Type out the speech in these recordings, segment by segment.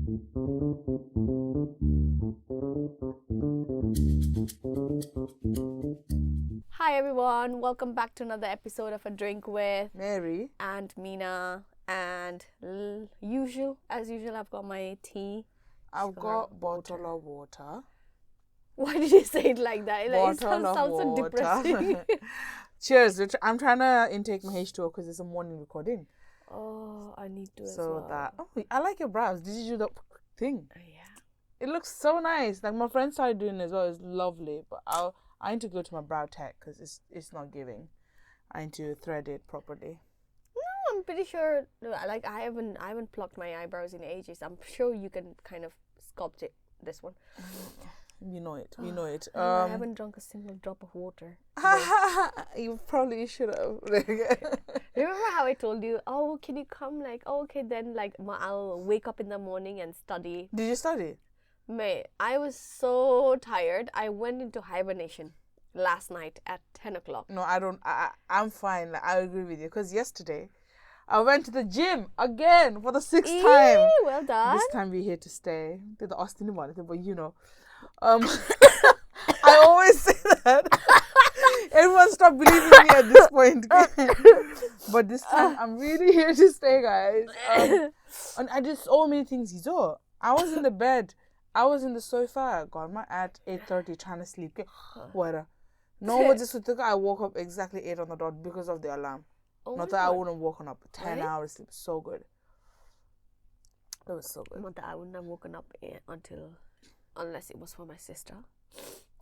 Hi everyone, welcome back to another episode of A Drink with Meri. and Mina. And as usual, I've got my tea. I've got bottle of water. Why did you say it like that? It Bottle of sounds so water. depressing. Cheers. I'm trying to intake my H2O because it's a morning recording. Oh, I need to So as well. I like your brows. Did you do the thing? Yeah. It looks so nice. Like my friend started doing it as well. It's lovely. But I need to go to my brow tech because it's not giving. I need to thread it properly. I'm pretty sure. Like I haven't plucked my eyebrows in ages. I'm sure you can kind of sculpt it. This one. We know it. We know it. I haven't drunk a single drop of water. You probably should have. Remember how I told you? Oh, can you come? Like, oh, okay, then like I'll wake up in the morning and study. Did you study? Mate, I was so tired. I went into hibernation last night at 10 o'clock. No, I don't. I'm fine. Like, I agree with you. Because yesterday, I went to the gym again for the sixth time. Well done. This time we're here to stay. Did the Austin one, but you know. I always say that. Everyone stop believing me at this point. But this time, I'm really here to stay, guys. And I did so many things. You saw. I was in the bed. I was in the sofa. Got my at 8:30 trying to sleep. What? No one just took. I woke up exactly 8 on the dot because of the alarm. Not that I wouldn't have woken up. 10 hours sleep. So good. It was so good. Not that I wouldn't have woken up unless it was for my sister,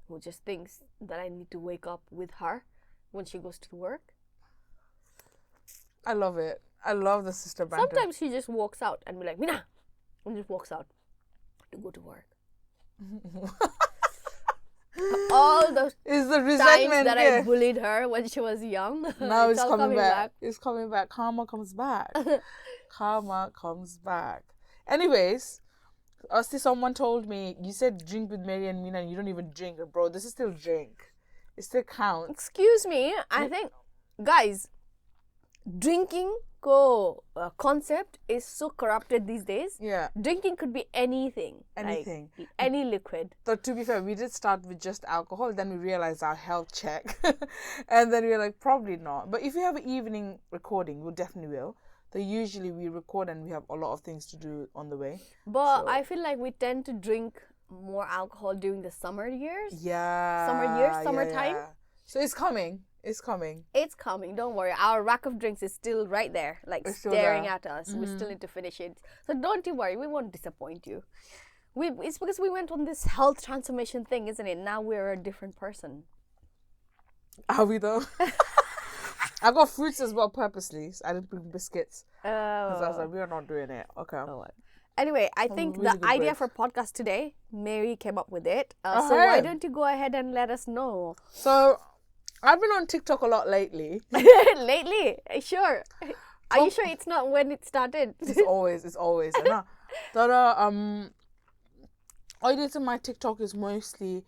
who just thinks that I need to wake up with her when she goes to work. I love it. I love the sister banter. Sometimes she just walks out and be like, Mina, and just walks out to go to work. All those it's the times resentment that I bullied her when she was young. Now it's coming back. It's coming back. Karma comes back. Karma comes back. Anyways, see, someone told me, you said drink with Meri and Mina and you don't even drink. Bro, this is still drink. It still counts. Excuse me, I think, guys, drinking concept is so corrupted these days. Yeah. Drinking could be anything. Anything. Like, any liquid. So to be fair, we did start with just alcohol. Then we realized our health check. And then we were like, probably not. But if we have an evening recording, we definitely will. So usually we record and we have a lot of things to do on the way. But I feel like we tend to drink more alcohol during the summer years. Yeah. Summertime. Yeah. So it's coming. It's coming. It's coming. Don't worry. Our rack of drinks is still right there, like staring at us. We still need to finish it. So don't you worry. We won't disappoint you. It's because we went on this health transformation thing, isn't it? Now we're a different person. Are we though? I got fruits as well purposely. So I didn't bring biscuits. Because I was like, we are not doing it. Okay. Anyway, I think the idea for podcast today, Meri came up with it. So why don't you go ahead and let us know? So I've been on TikTok a lot lately. Lately? Sure. Are you sure it's not when it started? It's always. I know. But all it is in my TikTok is mostly,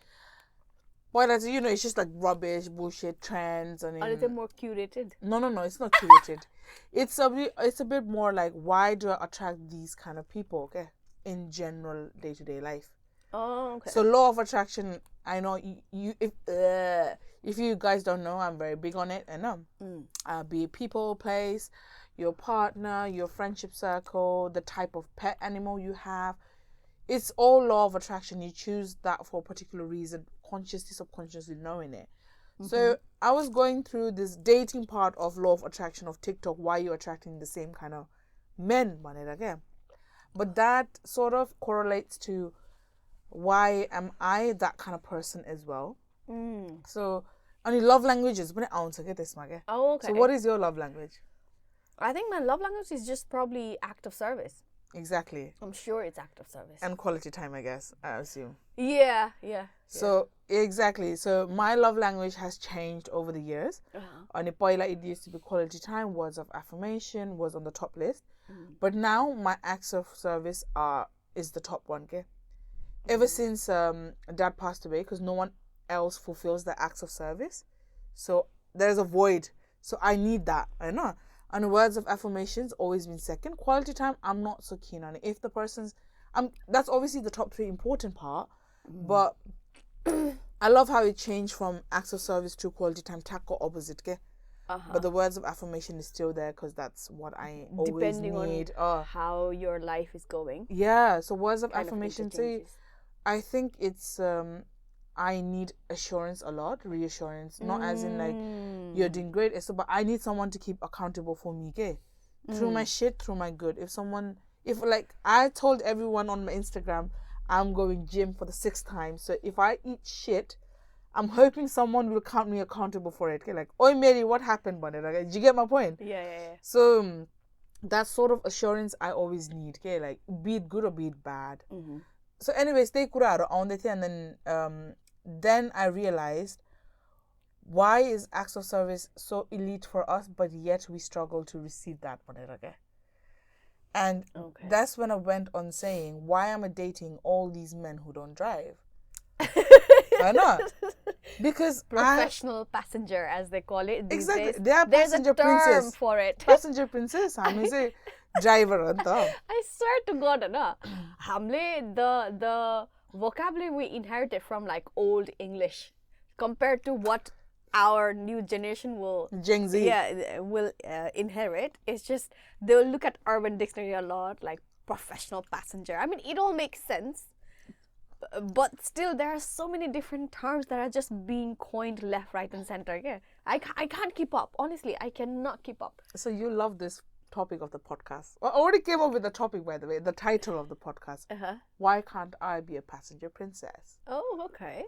it's just like rubbish, bullshit, trends. And or is it more curated? No, it's not curated. It's a bit more like, why do I attract these kind of people, okay? In general, day-to-day life. Oh, okay. So law of attraction, I know if you guys don't know, I'm very big on it. I know. Be it people, place, your partner, your friendship circle, the type of pet animal you have. It's all law of attraction. You choose that for a particular reason, consciously, subconsciously knowing it. So I was going through this dating part of law of attraction of TikTok, why you're attracting the same kind of men, again. But that sort of correlates to why am I that kind of person as well. So, only love languages, but I want to get this, Oh, okay. So what is your love language? I think my love language is just probably act of service. Exactly. I'm sure it's act of service. And quality time, I guess, I assume. Yeah. So, exactly. So, my love language has changed over the years. On it used to be quality time, words of affirmation was on the top list. But now, my acts of service is the top one, okay? Ever since Dad passed away, because no one else fulfills the acts of service. So, there's a void. So, I need that. I know. And words of affirmation's always been second. Quality time, I'm not so keen on it. If the person's, that's obviously the top 3 important part, but I love how it changed from acts of service to quality time. Tako opposite, ke? But the words of affirmation is still there because that's what I always Depending need. on how your life is going. Yeah, so words of kind affirmation. So interchanges. I think it's I need assurance a lot, reassurance, not as in like you're doing great, but I need someone to keep accountable for me, okay? Through my shit, through my good. If like I told everyone on my Instagram I'm going gym for the 6th time, so if I eat shit, I'm hoping someone will count me accountable for it. Okay? Like, oi Meri, what happened, buddy? Like, did you get my point? Yeah. So that sort of assurance I always need. Okay, like be it good or be it bad. So anyways, they kuraro on the thing, and then I realized, why is acts of service so elite for us, but yet we struggle to receive that one? Okay? And that's when I went on saying, why am I dating all these men who don't drive? Why not? Because professional passenger, as they call it these exactly days. they are passenger There's a term princess for it. Passenger princess. I mean, say driver anta. I swear to God, na, hamle the vocabulary we inherited from like old English compared to what our new generation will Gen Z. will inherit. It's just they'll look at Urban Dictionary a lot, like professional passenger. I mean, it all makes sense, but still there are so many different terms that are just being coined left, right, and center. Yeah, I can't keep up. Honestly, I cannot keep up. So you love this topic of the podcast. I already came up with the topic, by the way, the title of the podcast. Why can't I be a passenger princess? Oh, okay.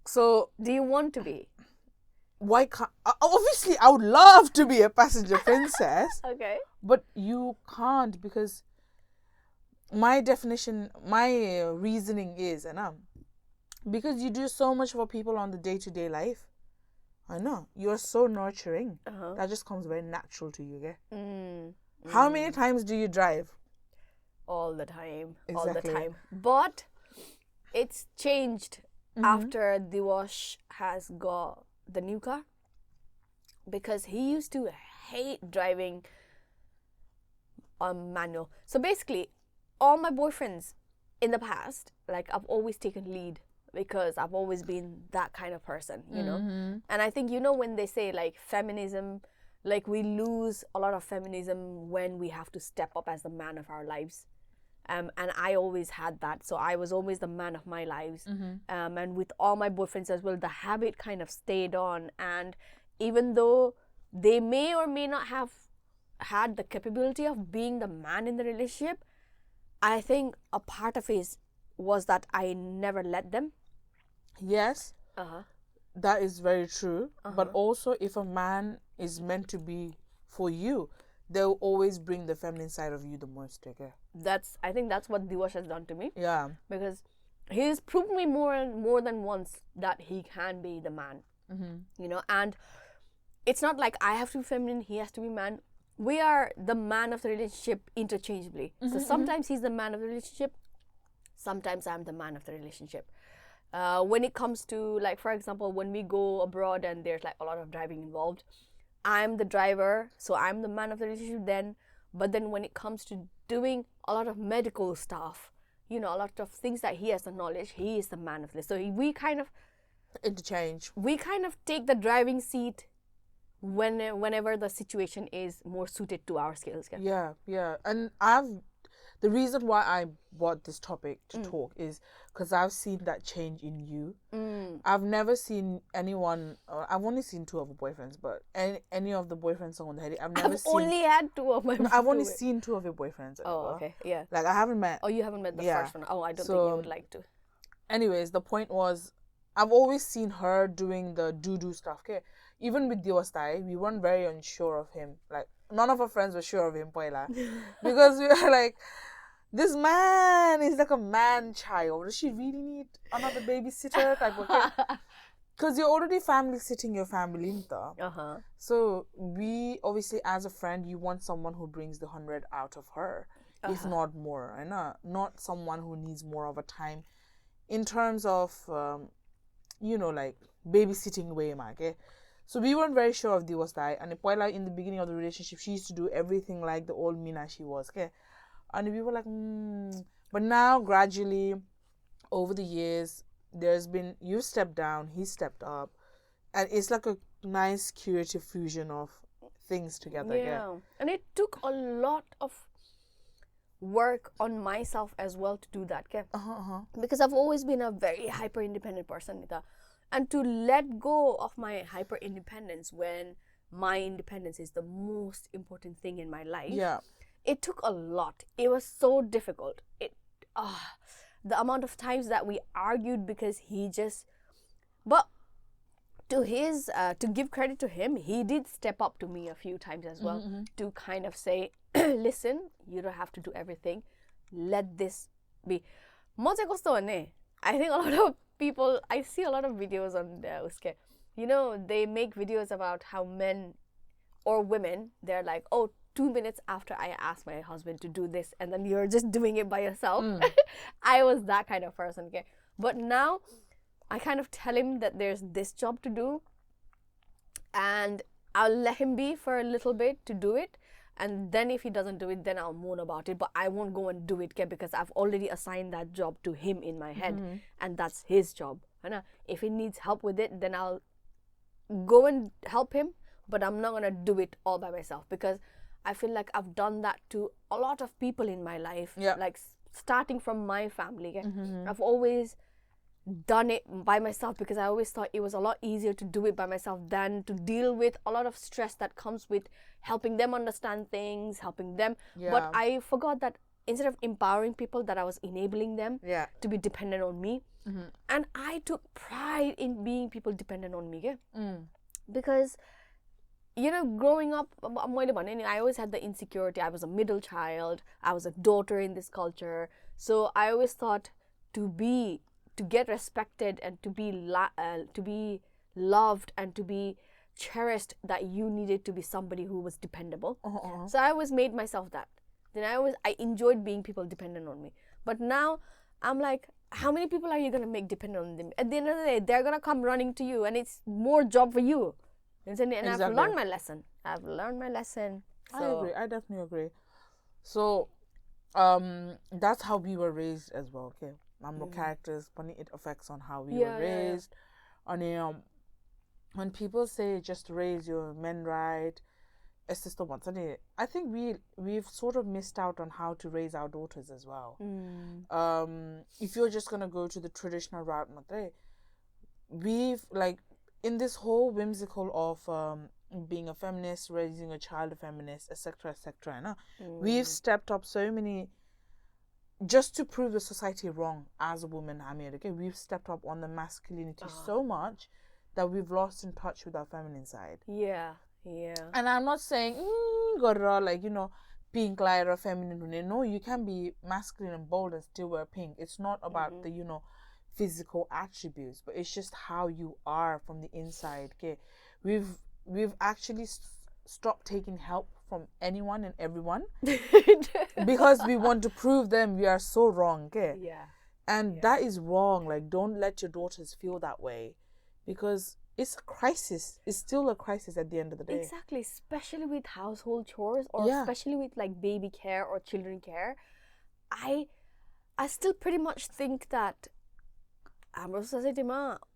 So do you want to be? Why can't... Obviously, I would love to be a passenger princess. Okay. But you can't, because my definition, my reasoning is, because you do so much for people on the day-to-day life. I know. You're so nurturing. That just comes very natural to you, okay? How many times do you drive? All the time. Exactly. All the time. But it's changed after Diwash has got the new car, because he used to hate driving manual. So basically, all my boyfriends in the past, like, I've always taken lead because I've always been that kind of person, you know. And I think, you know, when they say like feminism, like we lose a lot of feminism when we have to step up as the man of our lives. And I always had that. So I was always the man of my lives. And with all my boyfriends as well, the habit kind of stayed on. And even though they may or may not have had the capability of being the man in the relationship, I think a part of it was that I never let them. Yes. That is very true. But also, if a man is meant to be for you, they'll always bring the feminine side of you the most, okay? I think that's what Diwash has done to me. Yeah. Because he's proved me more than once that he can be the man. You know, and it's not like I have to be feminine, he has to be man. We are the man of the relationship interchangeably. So sometimes he's the man of the relationship, sometimes I'm the man of the relationship. When it comes to, like, for example, when we go abroad and there's like a lot of driving involved, I'm the driver, so I'm the man of the relationship then. But then when it comes to doing a lot of medical stuff, you know, a lot of things that he has the knowledge, he is the man of this. So we kind of interchange. We kind of take the driving seat whenever the situation is more suited to our skills. Yeah. And the reason why I brought this topic to talk is because I've seen that change in you. I've never seen anyone. I've only seen 2 of the boyfriends, but any of the boyfriends on the head, I've only had 2 of my. No, I've only seen 2 of your boyfriends. Oh, okay, yeah. Like, I haven't met. Oh, you haven't met the first one. Oh, I don't think you would like to. Anyways, the point was, I've always seen her doing the do stuff. Okay, even with Diwastai, we weren't very unsure of him. Like, none of our friends were sure of him, Poila, because we were like, this man is like a man child. Does she really need another babysitter type of thing? Because you're already family sitting your family. So we, obviously, as a friend, you want someone who brings the 100 out of her, if not more. And not someone who needs more of a time in terms of, you know, like babysitting way, okay? So we weren't very sure of Diwastai. And in the beginning of the relationship, she used to do everything like the old Mina she was, okay? And we were like, But now, gradually, over the years, you stepped down, he stepped up, and it's like a nice curative fusion of things together. Yeah. And it took a lot of work on myself as well to do that, okay? Because I've always been a very hyper independent person, Nita. And to let go of my hyper independence when my independence is the most important thing in my life, it took a lot. It was so difficult. The amount of times that we argued because but to give credit to him, he did step up to me a few times as well, to kind of say, listen, you don't have to do everything. Let this be. I think a lot of people, I see a lot of videos on uske. They make videos about how men or women, they're like, oh, 2 minutes after I asked my husband to do this, and then you're just doing it by yourself. I was that kind of person, okay? But now I kind of tell him that there's this job to do, and I'll let him be for a little bit to do it, and then if he doesn't do it, then I'll moan about it, but I won't go and do it, okay? Because I've already assigned that job to him in my head, and that's his job. If he needs help with it, then I'll go and help him, but I'm not gonna do it all by myself, because I feel like I've done that to a lot of people in my life, like starting from my family. Okay? I've always done it by myself because I always thought it was a lot easier to do it by myself than to deal with a lot of stress that comes with helping them understand things, helping them. But I forgot that instead of empowering people, that I was enabling them to be dependent on me. And I took pride in being people dependent on me. Okay? Because growing up, I always had the insecurity. I was a middle child. I was a daughter in this culture. So I always thought to get respected and to be loved and to be cherished, that you needed to be somebody who was dependable. So I always made myself that. Then I enjoyed being people dependent on me. But now I'm like, how many people are you going to make dependent on them? At the end of the day, they're going to come running to you, and it's more job for you. And exactly. I've learned my lesson. So. I definitely agree. So, that's how we were raised as well, okay? Characters, but it affects on how we were raised. And when people say just raise your men right, it's just the ones. I think we've sort of missed out on how to raise our daughters as well. If you're just gonna go to the traditional route, we've like, in this whole whimsical of being a feminist, raising a child a feminist, etc., etc., we've stepped up so many just to prove the society wrong as a woman. Okay, we've stepped up on the masculinity so much that we've lost in touch with our feminine side. Yeah. And I'm not saying pink light or feminine. No, you can be masculine and bold and still wear pink. It's not about the physical attributes, but it's just how you are from the inside. Okay, we've actually stopped taking help from anyone and everyone because we want to prove them we are so wrong. Okay, that is wrong. Like, don't let your daughters feel that way, because it's a crisis. It's still a crisis at the end of the day. Exactly, especially with household chores, or especially with like baby care or children care. I still pretty much think that society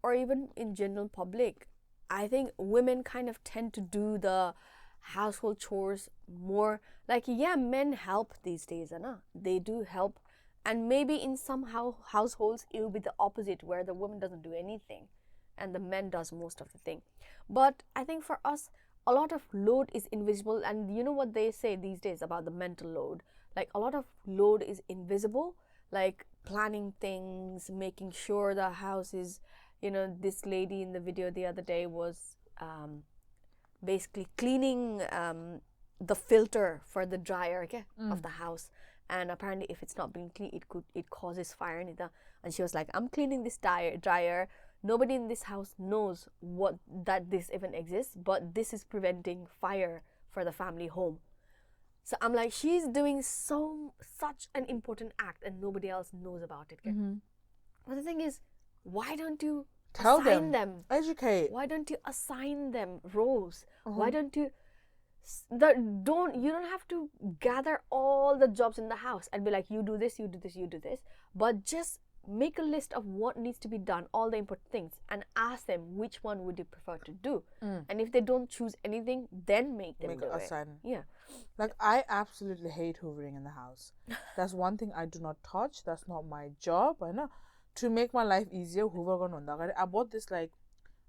or even in general public, I think women kind of tend to do the household chores more. Like, men help these days, they do help, and maybe in some households it will be the opposite, where the woman doesn't do anything and the man does most of the thing. But I think for us, a lot of load is invisible, and you know what they say these days about the mental load, like a lot of load is invisible, like planning things, making sure the house is, this lady in the video the other day was basically cleaning the filter for the dryer of the house, and apparently if it's not being cleaned, it causes fire. And she was like, I'm cleaning this dryer. Nobody in this house knows that this even exists, but this is preventing fire for the family home. So I'm like, she's doing such an important act, and nobody else knows about it. But the thing is, why don't you assign them? Educate. Why don't you assign them roles? Why don't you You don't have to gather all the jobs in the house and be like, you do this, you do this, you do this, but just make a list of what needs to be done, all the important things, and ask them which one would you prefer to do. And if they don't choose anything, then make them do it. Yeah. Like, I absolutely hate hoovering in the house. That's one thing I do not touch. That's not my job. I know. To make my life easier, hoover gone on that. I bought this like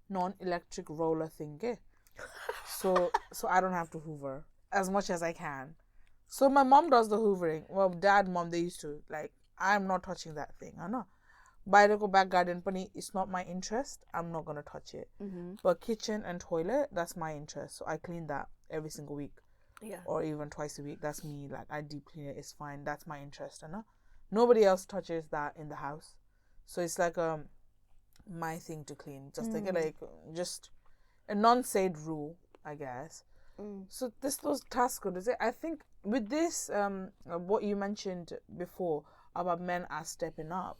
non-electric roller thing. So I don't have to hoover as much as I can. So my mom does the hoovering. Well, dad, mom, they used to. Like, I'm not touching that thing. I know. By the go back garden bunny, it's not my interest. I'm not gonna touch it. But kitchen and toilet, that's my interest. So I clean that every single week. Yeah. Or even twice a week. That's me. Like, I deep clean it. It's fine. That's my interest. I know. Nobody else touches that in the house. So it's like my thing to clean. Just just a non-said rule, I guess. So those tasks good, is it? I think with this, what you mentioned before about men are stepping up,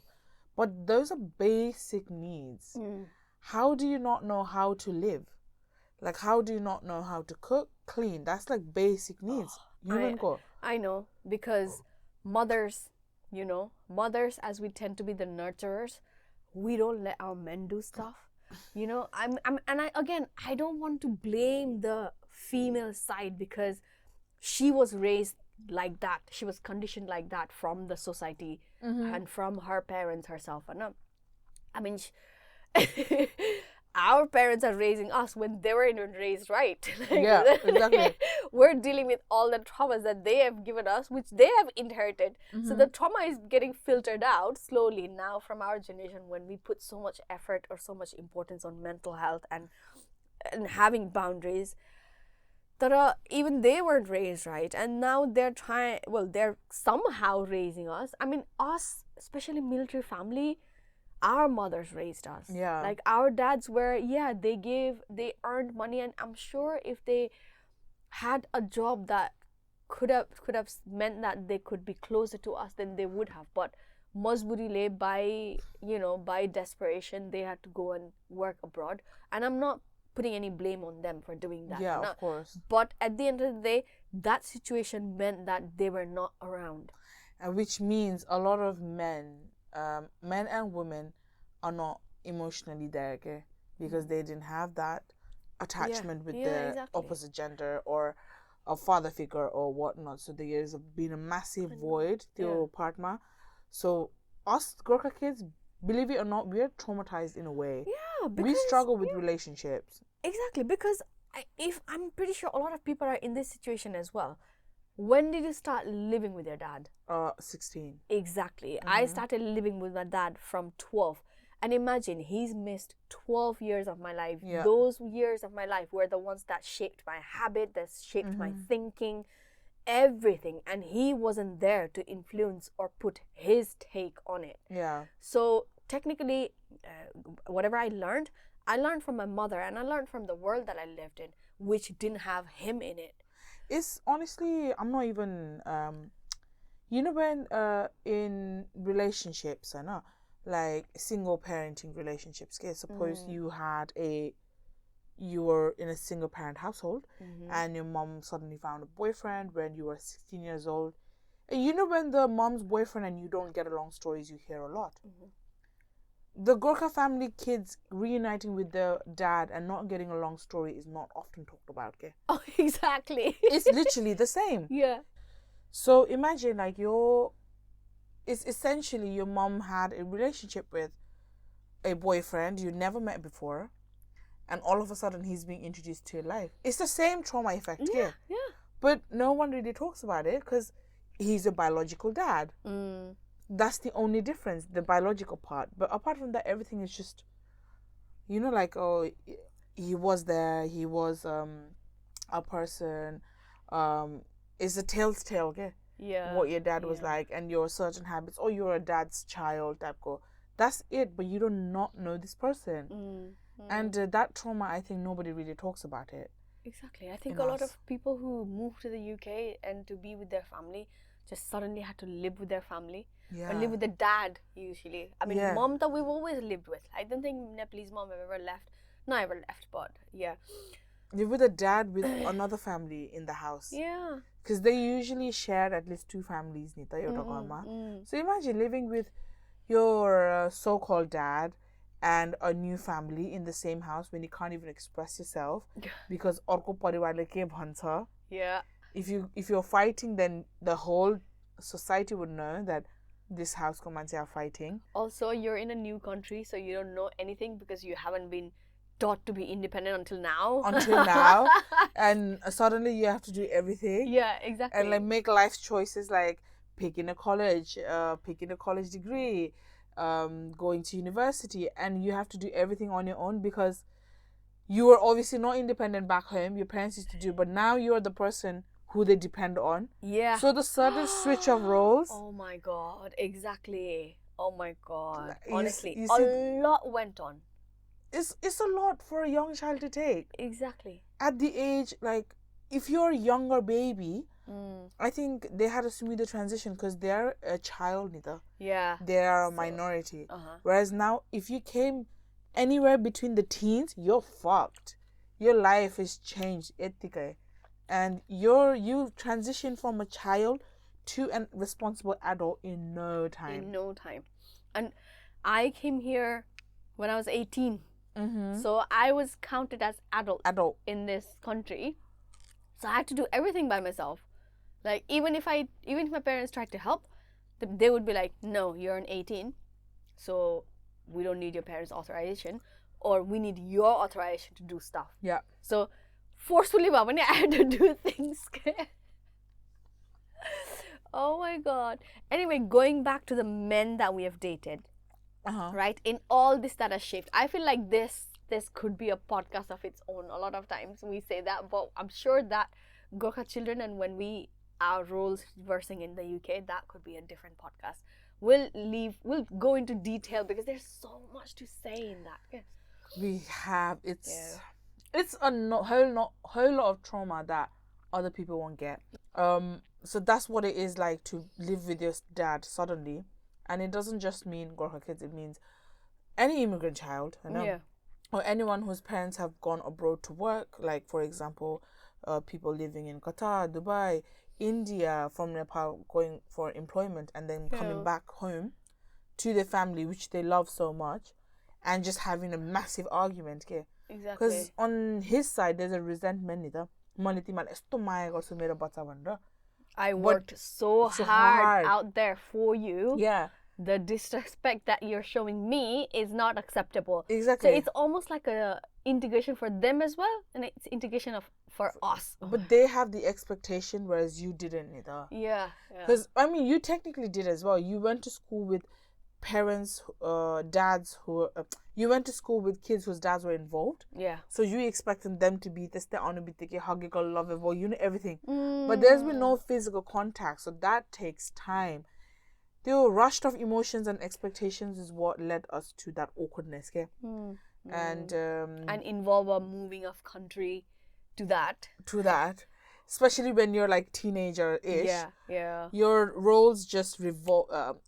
but those are basic needs. How do you not know how to live? Like, how do you not know how to cook, clean? That's like basic needs. I know, because mothers, as we tend to be the nurturers, we don't let our men do stuff. I don't want to blame the female side, because she was raised like that. She was conditioned like that from the society and from her parents herself. And our parents are raising us when they weren't even raised right. Yeah, exactly. We're dealing with all the traumas that they have given us, which they have inherited. So the trauma is getting filtered out slowly now from our generation, when we put so much effort or so much importance on mental health and having boundaries, that even they weren't raised right. And now they're somehow raising us. I mean, us, especially military family, our mothers raised us. Yeah. Like, our dads were, they earned money, and I'm sure if they had a job that could have meant that they could be closer to us, then they would have. But Mazburi le, by desperation, they had to go and work abroad. And I'm not putting any blame on them for doing that. Yeah, of course. But at the end of the day, that situation meant that they were not around. And which means a lot of men and women are not emotionally there, okay? Because they didn't have that attachment with the opposite gender or a father figure or whatnot. So there's been a massive void through partner. So us Gurkha kids, believe it or not, we're traumatized in a way. Yeah, because we struggle with relationships. Exactly, because I'm pretty sure a lot of people are in this situation as well. When did you start living with your dad? 16. Exactly. I started living with my dad from 12. And imagine, he's missed 12 years of my life. Yeah. Those years of my life were the ones that shaped my habit, that shaped my thinking, everything. And he wasn't there to influence or put his take on it. Yeah. So technically, whatever I learned from my mother, and I learned from the world that I lived in, which didn't have him in it. It's honestly, I'm not even, when in relationships, I know, like single parenting relationships, okay, suppose you were in a single parent household and your mom suddenly found a boyfriend when you were 16 years old. And when the mom's boyfriend and you don't get along, stories you hear a lot. The Gorkha family kids reuniting with their dad and not getting along story is not often talked about, okay? Oh, exactly. It's literally the same. Yeah. So imagine, like, it's essentially your mom had a relationship with a boyfriend you never met before, and all of a sudden he's being introduced to your life. It's the same trauma effect here. Yeah. But no one really talks about it because he's a biological dad. That's the only difference, the biological part. But apart from that, everything is just, like, oh, he was there, he was a person. It's a tale's tale, okay? Yeah. What your dad was like and your certain habits. Oh, you're a dad's child type go. That's it, but you do not know this person. And that trauma, I think nobody really talks about it. Exactly. I think a lot of people who move to the UK and to be with their family just suddenly had to live with their family. Or live with the dad, usually. I mean, mom that we've always lived with. I don't think Nepalese mom have ever left. Not ever left, but yeah. You're with a dad with another family in the house. Yeah. Because they usually share at least 2 families. Nita, So imagine living with your so-called dad and a new family in the same house when you can't even express yourself because orko pariwar le ke bhन्छ. Yeah. If you're fighting, then the whole society would know that this house ko manche are fighting. Also, you're in a new country, so you don't know anything because you haven't been taught to be independent until now. And suddenly you have to do everything. Yeah, exactly. And like make life choices like picking a college degree, going to university, and you have to do everything on your own because you were obviously not independent back home. Your parents used to do, but now you're the person who they depend on. Yeah. So the sudden switch of roles. Oh my god, exactly. Oh my god. You Honestly, see, a lot went on. It's a lot for a young child to take. Exactly. At the age, like, if you're a younger baby, I think they had a smoother transition because they're a child, neither. Yeah. They are a minority. Whereas now, if you came anywhere between the teens, you're fucked. Your life is changed, ethique. And you transition from a child to a responsible adult in no time. In no time. And I came here when I was 18. So I was counted as adult in this country. So I had to do everything by myself. Like even if my parents tried to help, they would be like, "No, you're an 18, so we don't need your parents' authorization, or we need your authorization to do stuff." Yeah. So forcefully, I had to do things. Oh my god. Anyway, going back to the men that we have dated. Right, in all this that has shaped, I feel like this could be a podcast of its own. A lot of times we say that, but I'm sure that Gorkha children and when our roles reversing in the UK, that could be a different podcast. We'll go into detail because there's so much to say in that. Yes. We have it's a whole lot of trauma that other people won't get. So that's what it is like to live with your dad suddenly. And it doesn't just mean Gorkha kids, it means any immigrant child, or anyone whose parents have gone abroad to work, like, for example, people living in Qatar, Dubai, India, from Nepal, going for employment and then coming back home to their family, which they love so much, and just having a massive argument. Okay? Exactly. Because on his side, there's a resentment. I worked so hard out there for you. Yeah. The disrespect that you're showing me is not acceptable. Exactly. So it's almost like a integration for them as well, and it's integration for us. But they have the expectation, whereas you didn't either. Yeah. Because, I mean, you technically did as well. You went to school with parents, dads who... you went to school with kids whose dads were involved. Yeah. So you expecting them to be huggable, lovable, everything. But there's been no physical contact, so that takes time. The rushed of emotions and expectations is what led us to that awkwardness. Okay? And involve a moving of country to that. Especially when you're like teenager-ish. Yeah. Your roles just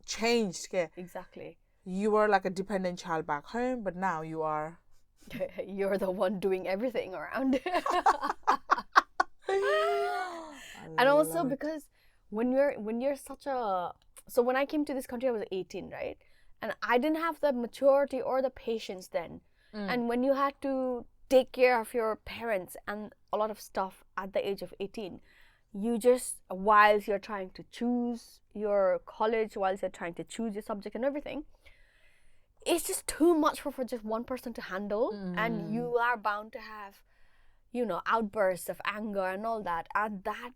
changed. Okay? Exactly. You were like a dependent child back home, but now you are... You're the one doing everything around. And also because when you're such a... So when I came to this country, I was 18, right? And I didn't have the maturity or the patience then. And when you had to take care of your parents and a lot of stuff at the age of 18, you just, whilst you're trying to choose your college, whilst you're trying to choose your subject and everything, it's just too much for just one person to handle. And you are bound to have, outbursts of anger and all that. And that,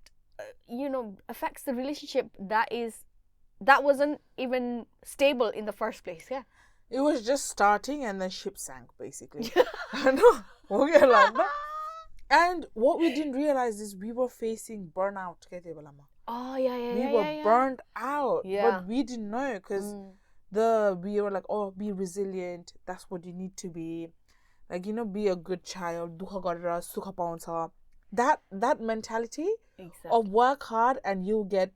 affects the relationship that wasn't even stable in the first place. Yeah. It was just starting and then ship sank, basically. I know. Okay, like that. And what we didn't realize is we were facing burnout. Oh, yeah. We were burned out. Yeah. But we didn't know because we were like, oh, be resilient. That's what you need to be. Like, be a good child. That mentality of work hard and you'll get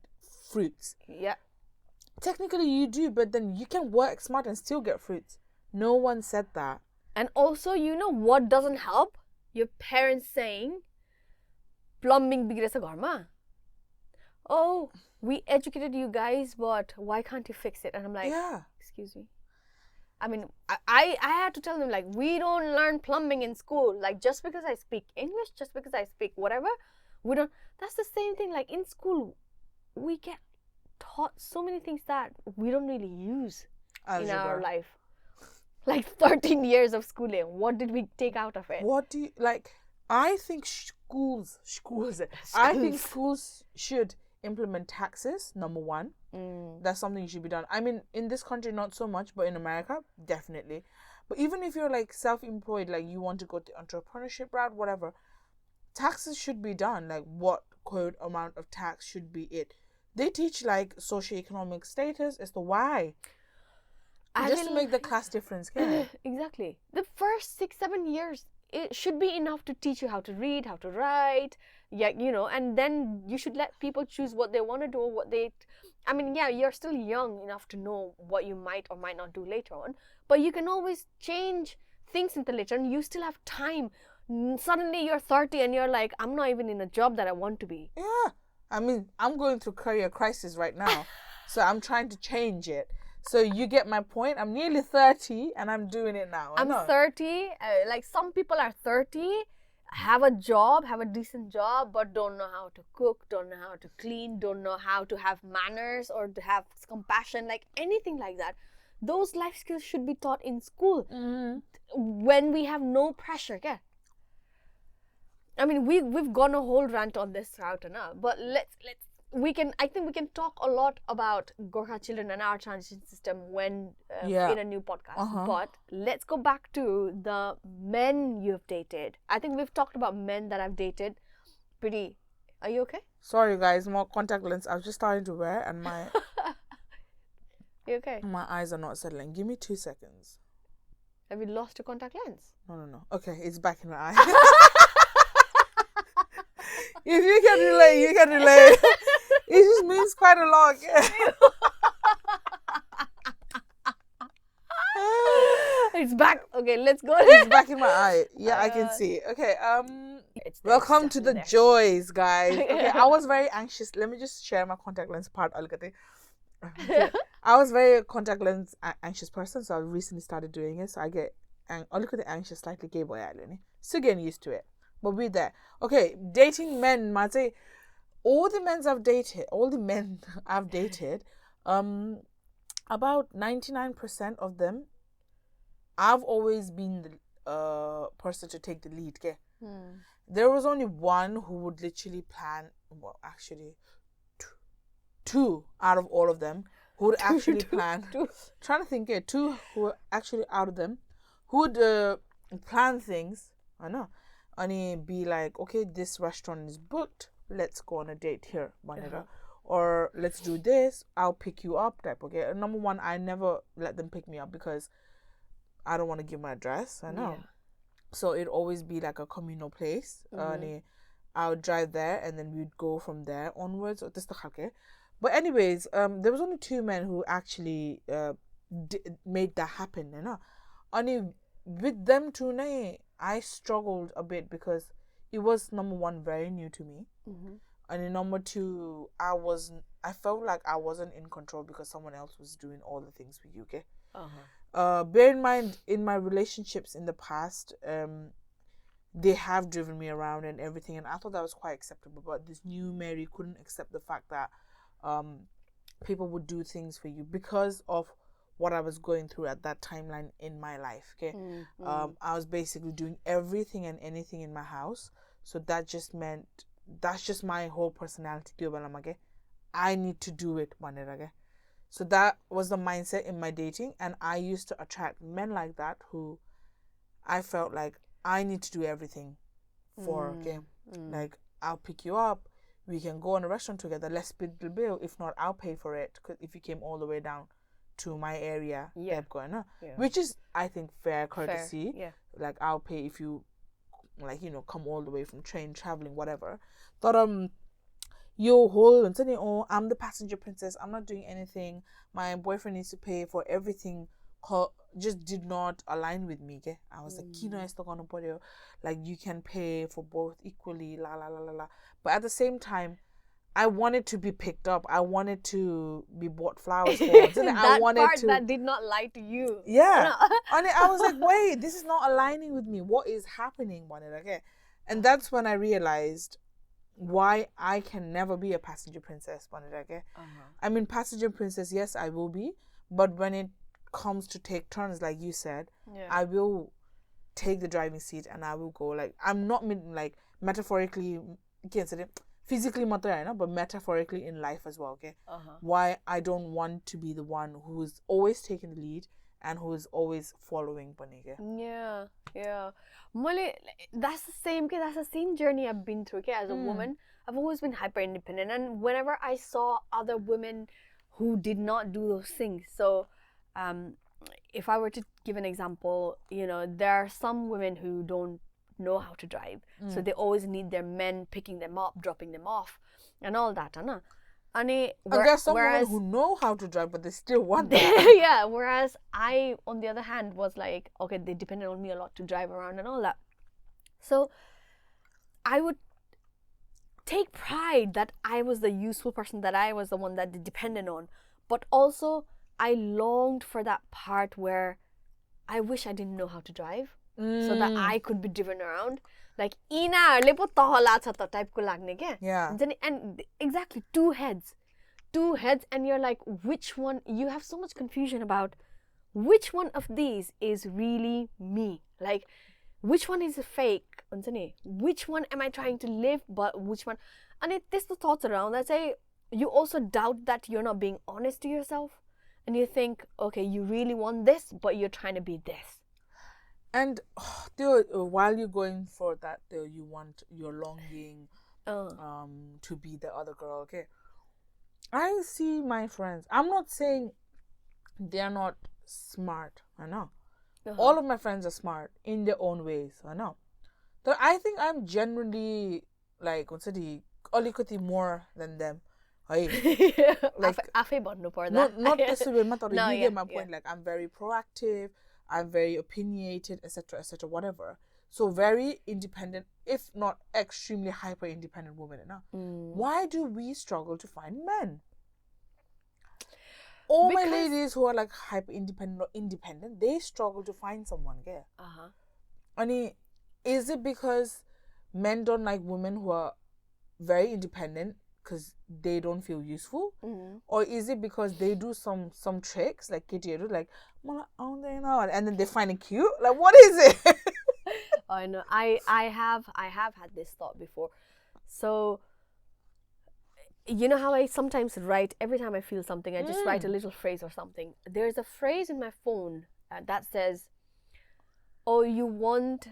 fruits. Yeah. Technically you do, but then you can work smart and still get fruits. No one said that. And also, what doesn't help? your parents saying plumbing बिग्रेछ घरमा. Oh, we educated you guys, but why can't you fix it? And I'm like, excuse me. I mean, I had to tell them, like, we don't learn plumbing in school. Like, just because I speak English, just because I speak whatever, we don't. That's the same thing. Like, in school, we get taught so many things that we don't really use in our life. Like 13 years of schooling. What did we take out of it? What do you, like, I think schools I think schools should implement taxes, number one. That's something should be done. I mean, in this country, not so much, but in America, definitely. But even if you're like self-employed, like you want to go the entrepreneurship route, whatever, taxes should be done. Like, what quote amount of tax should be it? They teach like socioeconomic status as to why. Just to make the class difference, exactly. The first 6-7 years, it should be enough to teach you how to read, how to write, and then you should let people choose what they want to do, you're still young enough to know what you might or might not do later on, but you can always change things in the later, and you still have time. Suddenly you're 30 and you're like, I'm not even in a job that I want to be. Yeah. I mean, I'm going through career crisis right now, so I'm trying to change it. So you get my point. I'm nearly 30 and I'm doing it now. I'm 30. Like, some people are 30, have a job, have a decent job, but don't know how to cook, don't know how to clean, don't know how to have manners or to have compassion, like anything like that. Those life skills should be taught in school when we have no pressure. Yeah. I mean, we've gone a whole rant on this route now, but I think we can talk a lot about Gorkha children and our transition system in a new podcast. But let's go back to the men you've dated. I think we've talked about men that I've dated. Are you okay? Sorry guys, more contact lens. I was just starting to wear and my You okay? My eyes are not settling. Give me 2 seconds. Have you lost your contact lens? No. Okay, it's back in my eye. If you can relate, you can relate. It just means quite a lot. It's back. Okay, let's go. It's back in my eye. Yeah, I can see. Okay, welcome to the joys, guys. Okay, I was very anxious. Let me just share my contact lens part. Okay. I was very contact lens anxious person, so I recently started doing it. So I look at the anxious slightly gay boy island. Still getting used to it. But we're there. Okay, dating men, Mate. All the men I've dated, about 99% of them, I've always been the person to take the lead. Okay? There was only one who would literally plan. Well, actually, two out of all of them who would actually plan. Trying to think, two who were actually out of them who would plan things. I know. And be like, okay, this restaurant is booked. Let's go on a date here, or let's do this. I'll pick you up. Type. Okay. And number one, I never let them pick me up because I don't want to give my address. I know. Yeah. So it'd always be like a communal place. And I would drive there, and then we'd go from there onwards. But anyways, there was only two men who actually made that happen. You know, and with them two, I struggled a bit because it was, number one, very new to me, and number two, I felt like I wasn't in control because someone else was doing all the things with you. Okay. Bear in mind, in my relationships in the past, they have driven me around and everything, and I thought that was quite acceptable. But this new Meri couldn't accept the fact that people would do things for you because of what I was going through at that timeline in my life. Okay, I was basically doing everything and anything in my house, so that just meant that's just my whole personality. I need to do it, okay? So that was the mindset in my dating, and I used to attract men like that who I felt like I need to do everything for. Okay, like I'll pick you up, we can go on a restaurant together, let's split the bill. If not, I'll pay for it. Because if you came all the way down to my area, which is, I think, fair courtesy. Yeah. Like, I'll pay if you, like, come all the way from train, traveling, whatever. But yo, whole I'm the passenger princess, I'm not doing anything, my boyfriend needs to pay for everything just did not align with me. Okay? I was like, Kino is stuck on a body. Like, you can pay for both equally, la la la la la. But at the same time, I wanted to be picked up. I wanted to be bought flowers for. That part that did not lie to you. Yeah. And I was like, wait, this is not aligning with me. What is happening? Okay. And that's when I realized why I can never be a passenger princess. Okay. I mean, passenger princess, yes, I will be. But when it comes to take turns, like you said, I will take the driving seat and I will go. Like, I'm not like metaphorically, physically but metaphorically in life as well. Okay. Why I don't want to be the one who's always taking the lead and who is always following Banige. Yeah. That's the same journey I've been through. Okay, as a woman, I've always been hyper independent, and whenever I saw other women who did not do those things, so if I were to give an example, there are some women who don't know how to drive, so they always need their men picking them up, dropping them off, and all that, and there are some women who know how to drive, but they still want that. Yeah, whereas I, on the other hand, was like, okay, they depended on me a lot to drive around and all that. So I would take pride that I was the useful person, that I was the one that they depended on. But also, I longed for that part where I wish I didn't know how to drive, so that I could be driven around. Like, यिनीहरूले पो तहला छ त टाइपको लाग्ने क्या. Yeah. And exactly, two heads, and you're like, which one? You have so much confusion about which one of these is really me. Like, which one is a fake? Which one am I trying to live? But which one? And this the thoughts around that say you also doubt that you're not being honest to yourself, and you think, okay, you really want this, but you're trying to be this. And while you're going for that, you want your longing to be the other girl. Okay, I see my friends. I'm not saying they're not smart. I know. All of my friends are smart in their own ways. I know. So I think I'm generally like more than them. Like not this way, you get my point. Yeah. Like, I'm very proactive, I'm very opinionated, etc., whatever. So very independent, if not extremely hyper independent women. Why do we struggle to find men? All my ladies who are like hyper independent or independent, they struggle to find someone. Yeah. Is it because men don't like women who are very independent because they don't feel useful, or is it because they do some tricks like Kitty, like and then they find it cute? Like, what is it? I know. I have had this thought before. So, you know how I sometimes write, every time I feel something, I just write a little phrase or something. There's a phrase in my phone that says, "Oh, you want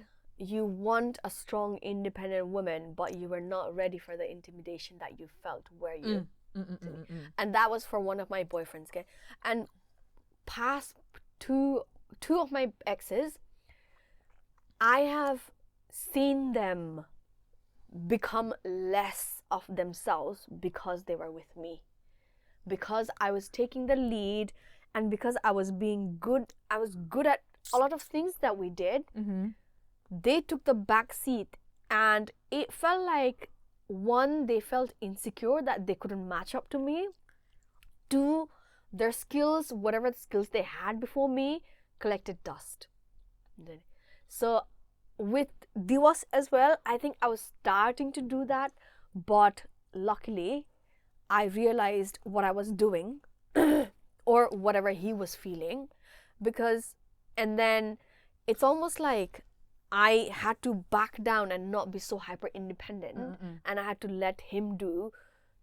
a strong, independent woman, but you were not ready for the intimidation that you felt, were you?" And that was for one of my boyfriends. Okay? And past two of my exes, I have seen them become less of themselves because they were with me. Because I was taking the lead, and because I was being good, I was good at a lot of things that we did. They took the back seat, and it felt like, one, they felt insecure that they couldn't match up to me. Two, their skills, whatever skills they had before me, collected dust. So with Diwas as well, I think I was starting to do that, but luckily I realized what I was doing or whatever he was feeling, and then it's almost like I had to back down and not be so hyper independent, and I had to let him do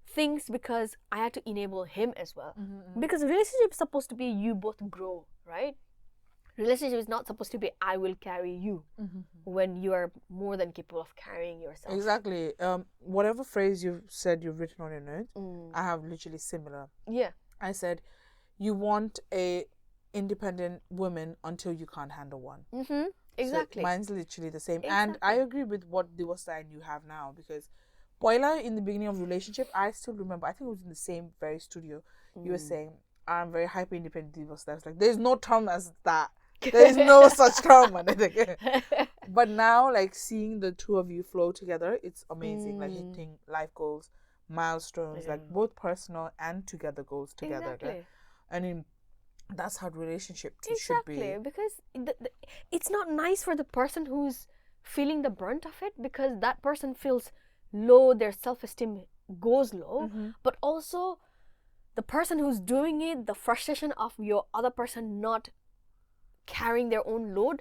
things because I had to enable him as well. Because relationship is supposed to be you both grow, right? Relationship is not supposed to be I will carry you when you are more than capable of carrying yourself. Exactly. Whatever phrase you've said, you've written on your notes, I have literally similar. Yeah. I said, you want a independent woman until you can't handle one. Exactly. So mine's literally the same. Exactly. And I agree with what Diwasa and you have now, because Poila, in the beginning of relationship, I still remember, I think it was in the same very studio, you were saying, I'm very hyper independent diva steps. Like there's no term as that. There is no such term. But now, like seeing the two of you flow together, it's amazing. Like hitting life goals, milestones, like both personal and together goals together. Exactly. I mean, that's how relationship should be. Exactly, because it's not nice for the person who's feeling the brunt of it, because that person feels low, their self-esteem goes low, but also the person who's doing it, the frustration of your other person not carrying their own load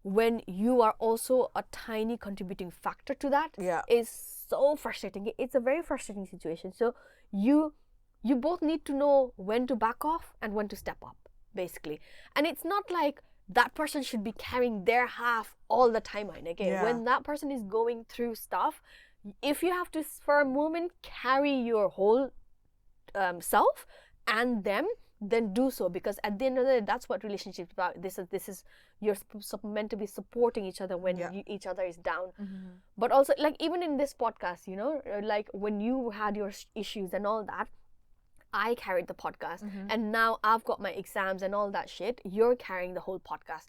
when you are also a tiny contributing factor to that is so frustrating. It's a very frustrating situation. So you both need to know when to back off and when to step up, basically. And it's not like that person should be carrying their half all the time. When that person is going through stuff, if you have to for a moment carry your whole self and them, then do so, because at the end of the day, that's what relationships about. This is you're meant to be supporting each other when each other is down. But also, like even in this podcast, like when you had your issues and all that, I carried the podcast, and now I've got my exams and all that shit. You're carrying the whole podcast.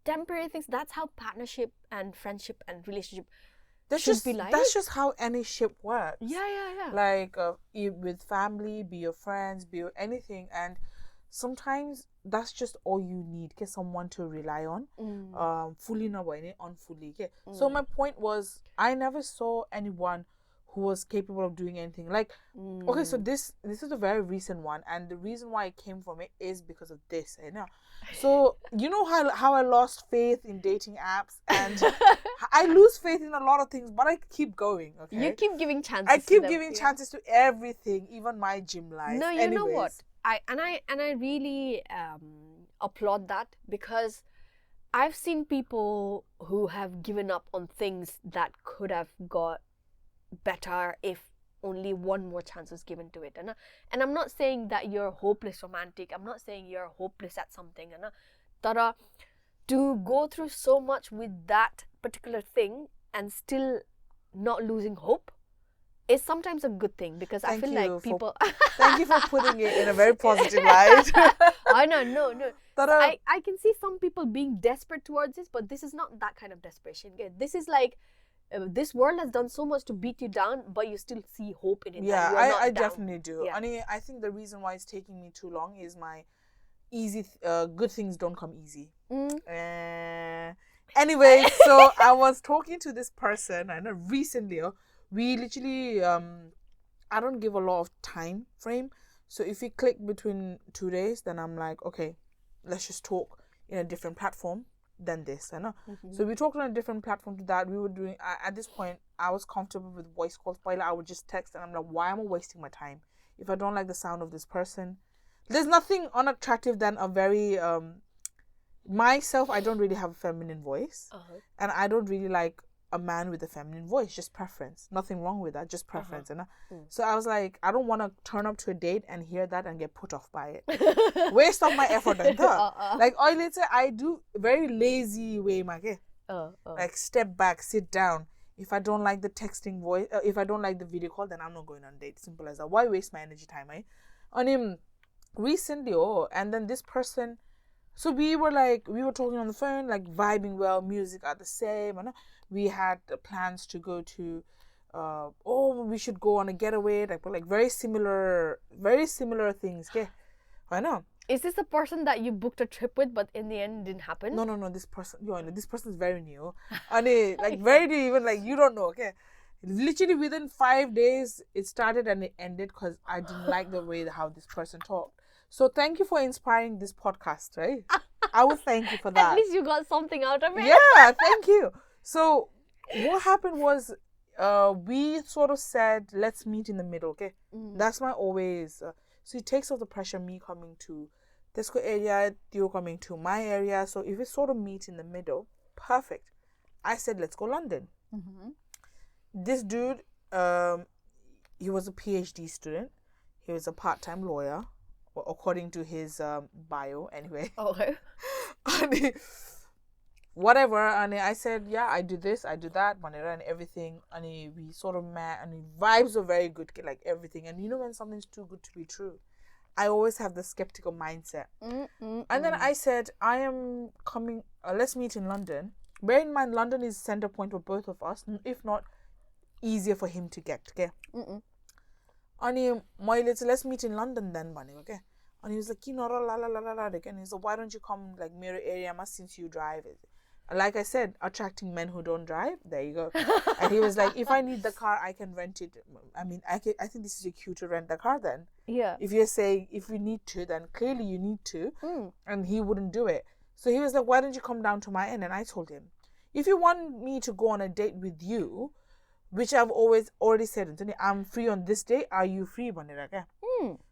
Temporary things. That's how partnership and friendship and relationship should be like. That's just how any ship works. Yeah. Like with family, be your friends, be your anything, and sometimes that's just all you need. Get someone to rely on. Fully no way, unfully. So my point was, I never saw anyone who was capable of doing anything. Like, okay, so this is a very recent one, and the reason why I came from it is because of this. So you know how I lost faith in dating apps, and I lose faith in a lot of things, but I keep going. Okay, you keep giving chances. I keep giving chances to everything, even my gym life. No, you know what? I really applaud that, because I've seen people who have given up on things that could have got better if only one more chance was given to it. And I'm not saying that you're hopeless romantic. I'm not saying you're hopeless at something. To go through so much with that particular thing and still not losing hope is sometimes a good thing, because I feel like people thank you for putting it in a very positive light. I know, no. I can see some people being desperate towards this, but this is not that kind of desperation. This is like, this world has done so much to beat you down, but you still see hope in it. Yeah, I definitely do. Yeah. I think the reason why it's taking me too long is my good things don't come easy. Anyway, so I was talking to this person, I know recently. We literally, I don't give a lot of time frame. So if we click between 2 days, then I'm like, okay, let's just talk in a different platform than this. So we talked on a different platform to that. We were doing, at this point, I was comfortable with voice calls. But I would just text, and I'm like, why am I wasting my time if I don't like the sound of this person? There's nothing unattractive than a very myself. I don't really have a feminine voice, and I don't really like a man with a feminine voice. Just preference. Nothing wrong with that. Just preference. So I was like, I don't want to turn up to a date and hear that and get put off by it. Waste of my effort and that. Like, I do very lazy way, like step back, sit down. If I don't like the texting voice, if I don't like the video call, then I'm not going on date. Simple as that. Why waste my energy time? On him recently, and then this person. So we were talking on the phone, like vibing well, music are the same. We had plans to go to, we should go on a getaway, like very similar things. Yeah, I know. Is this the person that you booked a trip with, but in the end didn't happen? No. This person, this person is very new, and like very new, even like you don't know. Okay, literally within 5 days it started and it ended because I didn't like the way how this person talked. So thank you for inspiring this podcast, right? I will thank you for that. At least you got something out of it. Yeah, thank you. So what happened was, we sort of said, let's meet in the middle, okay? That's my always. So it takes off the pressure, me coming to Tesco area, you coming to my area. So if we sort of meet in the middle, perfect. I said, let's go London. This dude, he was a PhD student. He was a part-time lawyer, according to his bio, anyway. Okay. Whatever, and I said, yeah, I do this, I do that, and everything, and we sort of met, and the vibes were very good, like everything. And when something's too good to be true, I always have the skeptical mindset. And then I said, I am coming, let's meet in London. Bear in mind, London is center point for both of us, if not easier for him to get, okay? And let's meet in London then, money, okay? And he was like, and he's like, why don't you come like Meri area, since you drive it? Like I said, attracting men who don't drive. There you go. And he was like, if I need the car, I can rent it. I mean, I think this is a cue to rent the car then. Yeah. If you're saying, if we need to, then clearly you need to. And he wouldn't do it. So he was like, why don't you come down to my end? And I told him, if you want me to go on a date with you, which I've already said, Anthony, I'm free on this day. Are you free, Baniraga?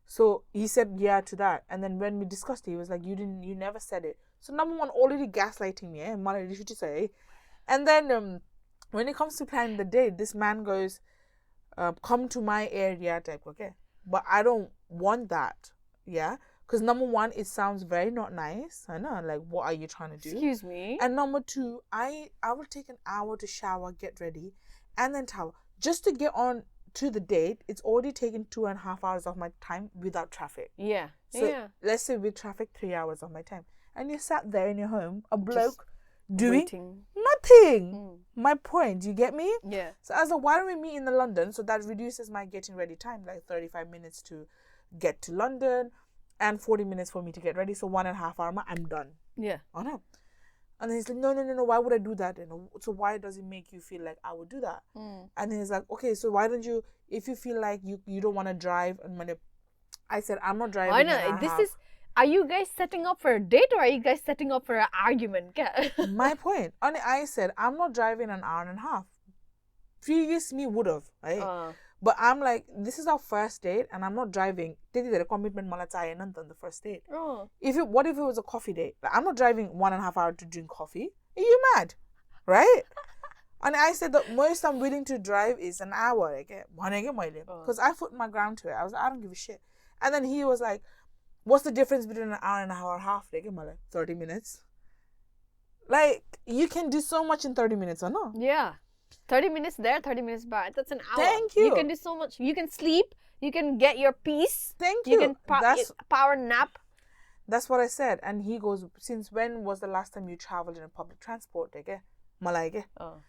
So he said yeah to that. And then when we discussed it, he was like, you never said it. So number one, already gaslighting me, and then when it comes to planning the date, this man goes, come to my area type, okay? But I don't want that, yeah? Because number one, it sounds very not nice. I know, like, what are you trying to do? Excuse me. And number two, I will take an hour to shower, get ready, and then towel. Just to get on to the date, it's already taken 2.5 hours of my time without traffic. Yeah. So let's say with traffic, 3 hours of my time. And you sat there in your home, a bloke doing nothing. My point, you get me? Yeah. So I was like, why don't we meet in the London? So that reduces my getting ready time, like 35 minutes to get to London and 40 minutes for me to get ready. So 1.5 hours, I'm done. Yeah. Oh no. And then he's like, no, why would I do that? So why does it make you feel like I would do that? And then he's like, okay, so why don't you, if you feel like you don't want to drive, and I said, I'm not driving. I know, are you guys setting up for a date or are you guys setting up for an argument? My point. And I said, I'm not driving an hour and a half. Previous me would have, right? But I'm like, this is our first date and I'm not driving. The commitment on the first date. What if it was a coffee date? Like, I'm not driving 1.5 hours to drink coffee. Are you mad? Right? And I said the most I'm willing to drive is an hour. Because I put my ground to it. I was like, I don't give a shit. And then he was like, what's the difference between an hour and an hour and a half? 30 minutes. Like, you can do so much in 30 minutes, or no? Yeah. 30 minutes there, 30 minutes back. That's an hour. Thank you. You can do so much. You can sleep. You can get your peace. Thank you. You can power nap. That's what I said. And he goes, since when was the last time you traveled in a public transport? Long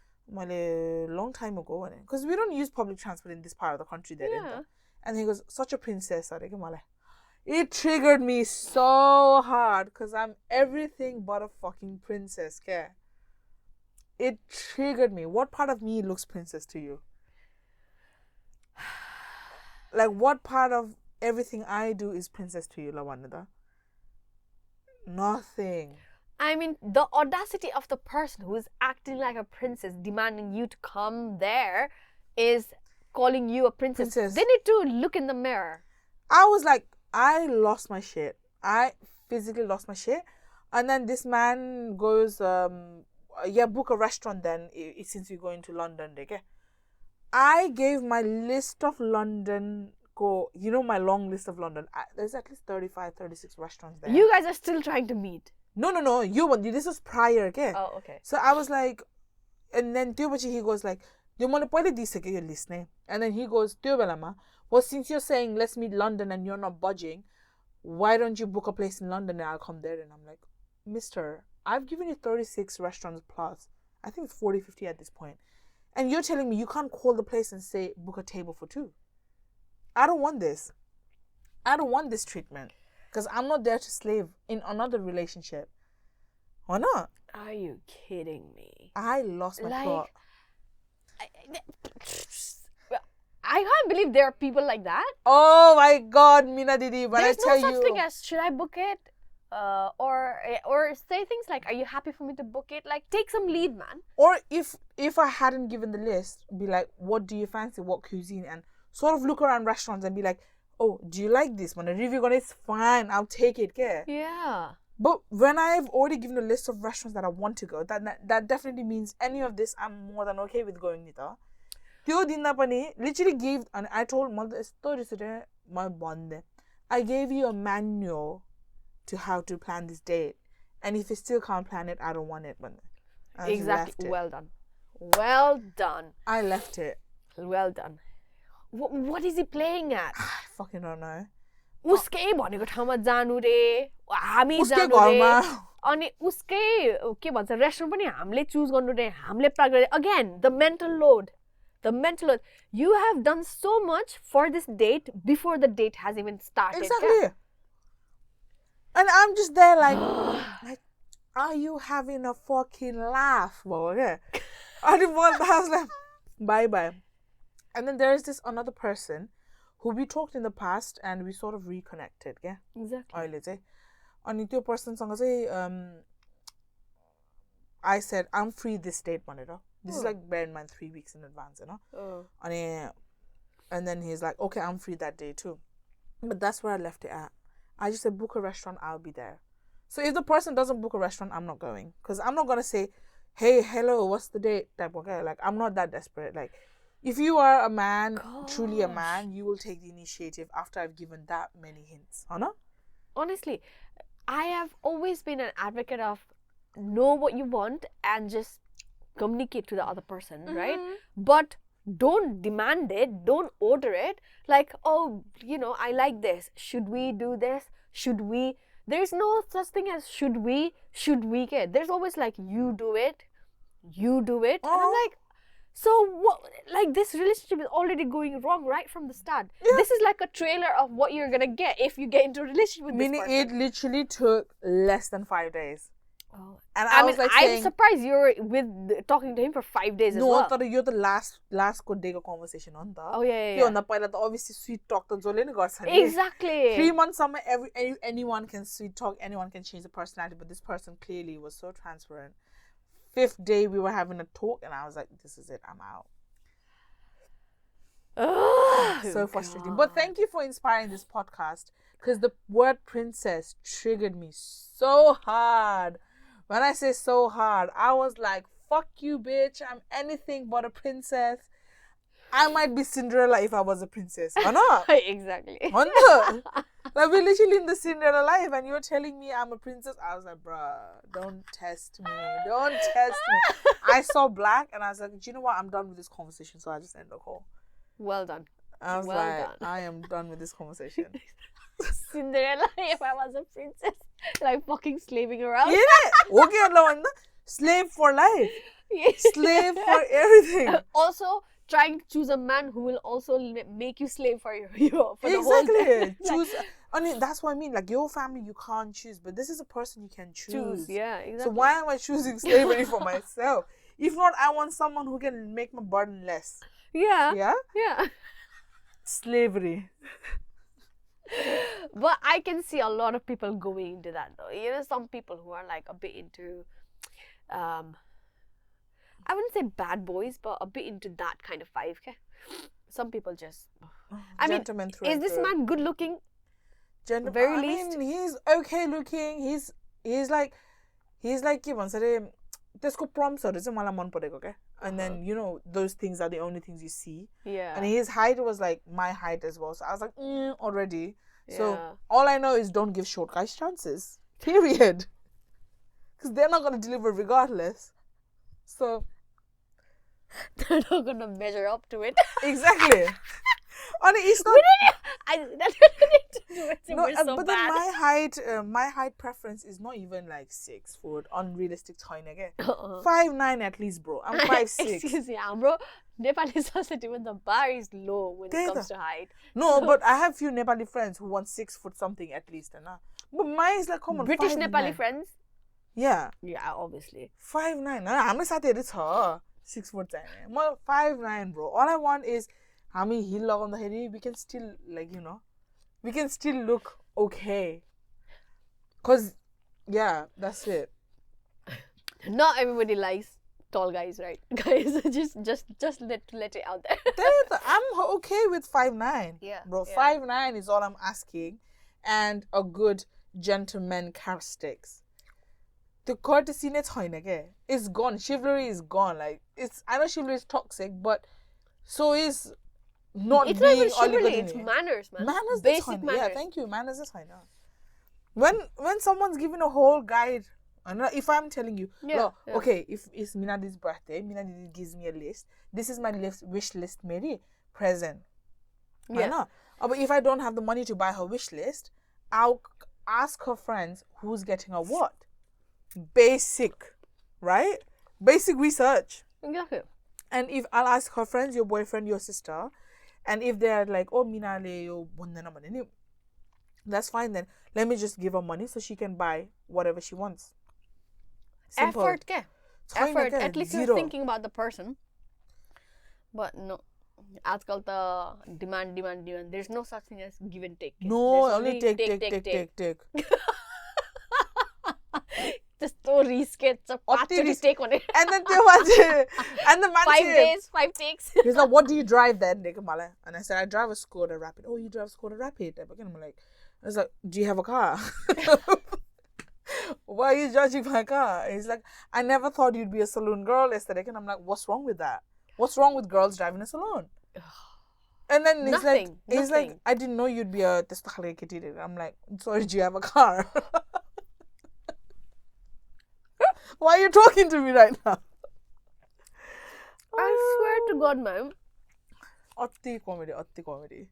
time ago. Because we don't use public transport in this part of the country. Yeah. And he goes, such a princess. It triggered me so hard because I'm everything but a fucking princess. Okay? It triggered me. What part of me looks princess to you? Like, what part of everything I do is princess to you, Lawanada? Nothing. I mean, the audacity of the person who is acting like a princess, demanding you to come there, is calling you a princess. They need to look in the mirror. I was like, I lost my shit. I physically lost my shit. And then this man goes, book a restaurant then, since you're going to London. Okay? I gave my list of London, my long list of London. There's at least 35, 36 restaurants there. You guys are still trying to meet. No. This was prior, okay? Oh, okay. So I was like, and then he goes like, you want to this your list name? And then he goes, well, since you're saying let's meet London and you're not budging, why don't you book a place in London and I'll come there? And I'm like, mister, I've given you 36 restaurants plus. I think it's 40, 50 at this point. And you're telling me you can't call the place and say, book a table for 2. I don't want this. I don't want this treatment. Because I'm not there to slave in another relationship. Or not? Are you kidding me? I lost my plot. I can't believe there are people like that. Oh my God, Mina Didi. But There's no such thing as, should I book it? Or say things like, are you happy for me to book it? Like, take some lead, man. Or if I hadn't given the list, be like, what do you fancy? What cuisine? And sort of look around restaurants and be like, oh, do you like this? When I review on it's fine. I'll take it. Yeah. But when I've already given a list of restaurants that I want to go, that definitely means any of this I'm more than okay with going nita. Literally gave, and I told mother story today, my bond. I gave you a manual to how to plan this date, and if you still can't plan it, I don't want it. Exactly. Well done. I left it. Well done. What is he playing at? I fucking don't know. उसकै भनेको ठाउँमा जानु रे हामी उसकै जानु रे घरमा अनि उसकै के भन्छ रेस्टुरेन्ट पनि हामीले चुज गर्नु रे हामीले प्याक गरे again the mental load you have done so much for this date before the date has even started. Exactly. And I'm just there like are you having a fucking laugh, boy? I didn't want I was like bye. And then there's this another person who we talked in the past and we sort of reconnected, yeah? Exactly. And त्यो person सँग चाहिँ I said I'm free this date भनेर. This is like bear in mind 3 weeks in advance, you know? And then he's like, okay, I'm free that day too. But that's where I left it at. I just said, book a restaurant, I'll be there. So if the person doesn't book a restaurant, I'm not going. Because I'm not going to say, hey, hello, what's the date? Type, okay? Like, I'm not that desperate. Like, if you are a man, truly a man, you will take the initiative after I've given that many hints. Huh? Honestly, I have always been an advocate of know what you want and just communicate to the other person, right? But don't demand it, don't order it. Like, oh, you know, I like this. Should we do this? Should we? There's no such thing as should we get. There's always like you do it. And I'm like, so what? Like this relationship is already going wrong right from the start. Yeah. This is like a trailer of what you're gonna get if you get into a relationship with this person. It literally took less than 5 days. Oh. And I was like I'm surprised you were talking to him for 5 days as well. No, you're the last good day conversation on that. Oh yeah. Obviously sweet talk to Exactly. 3 months summer, anyone can sweet talk, anyone can change the personality, but this person clearly was so transparent. 5th day we were having a talk and I was like, this is it, I'm out. So frustrating. But thank you for inspiring this podcast because the word princess triggered me so hard. When I say so hard, I was like, fuck you, bitch. I'm anything but a princess. I might be Cinderella if I was a princess. Or not? Exactly. Like, we're literally in the Cinderella life and you're telling me I'm a princess. I was like, bruh, don't test me. Don't test me. I saw black and I was like, do you know what? I'm done with this conversation. So I just end the call. Well done. I was I am done with this conversation. Cinderella if I was a princess. Like fucking slaving around. Yeah. Okay, slave for life. Slave for everything. Also, trying to choose a man who will also make you slave for the whole time. Choose. I mean, that's what I mean. Like, your family, you can't choose. But this is a person you can choose. Yeah, exactly. So why am I choosing slavery for myself? If not, I want someone who can make my burden less. Yeah. Yeah? Yeah. Slavery. But I can see a lot of people going into that though. You know, some people who are like a bit into I wouldn't say bad boys, but a bit into that kind of vibe. Okay? Some people just I mean, is this man good looking? Very least. Mean, he's okay looking. He's like के भन्छ अरे त्यसको promptsहरु चाहिँ मलाई मन परेको के. And then, you know, those things are the only things you see. Yeah. And his height was like my height as well. So I was like, already. Yeah. So all I know is don't give short guys chances. Period. Because they're not going to deliver regardless. So. They're not going to measure up to it. Exactly. And it's not. I didn't need to do it. No, so but bad. Then my height preference is not even like 6 foot, unrealistic tiny again. 5'9" at least, bro. I'm 5'6". Excuse me, bro. Nepali society when the bar is low when it comes to height. No, but I have few Nepali friends who want 6 foot something at least, but mine is like common. British 5'9". Nepali friends. Yeah. Yeah, obviously. 5'9". I'm not 6 foot. 5'9", bro. All I want is. We can still, like, you know, we can still look okay. Because, yeah, that's it. Not everybody likes tall guys, right? Guys, just let it out there. I'm okay with 5'9". Yeah. Bro, 5'9" is all I'm asking. And a good gentleman characteristics. The courtesy is gone. Chivalry is gone. Like, I know chivalry is toxic, but so is... It's not even chivalry, it's manners, man. Manners, basic manners. Yeah, thank you. Manners is fine. When someone's giving a whole guide, if I'm telling you, okay, if it's Minadi's birthday, Minadi gives me a list. This is my wish list, Meri. Present. Yeah. But if I don't have the money to buy her wish list, I'll ask her friends who's getting her what. Basic, right? Basic research. Exactly. And if I'll ask her friends, your boyfriend, your sister, and if they're like, oh, minale, yo, that's fine then. Let me just give her money so she can buy whatever she wants. Simple. Effort, ke? Effort. के, At least zero. you're thinking about the person. But no. Aajkal the demand. There's no such thing as give and take. No, There's only take. Just to risk it. So take on it. And then and the man 5 days, 5 takes. He's like, what do you drive then? And I said, I drive a Skoda Rapid. Oh, you drive a Skoda Rapid? I'm like, I was like, do you have a car? Why are you judging my car? And he's like, I never thought you'd be a saloon girl yesterday. And I'm like, what's wrong with that? What's wrong with girls driving a saloon? And then he's like, I didn't know you'd be a testakhale. I'm like, sorry, do you have a car? Why are you talking to me right now? I swear to God, ma'am. Otti comedy.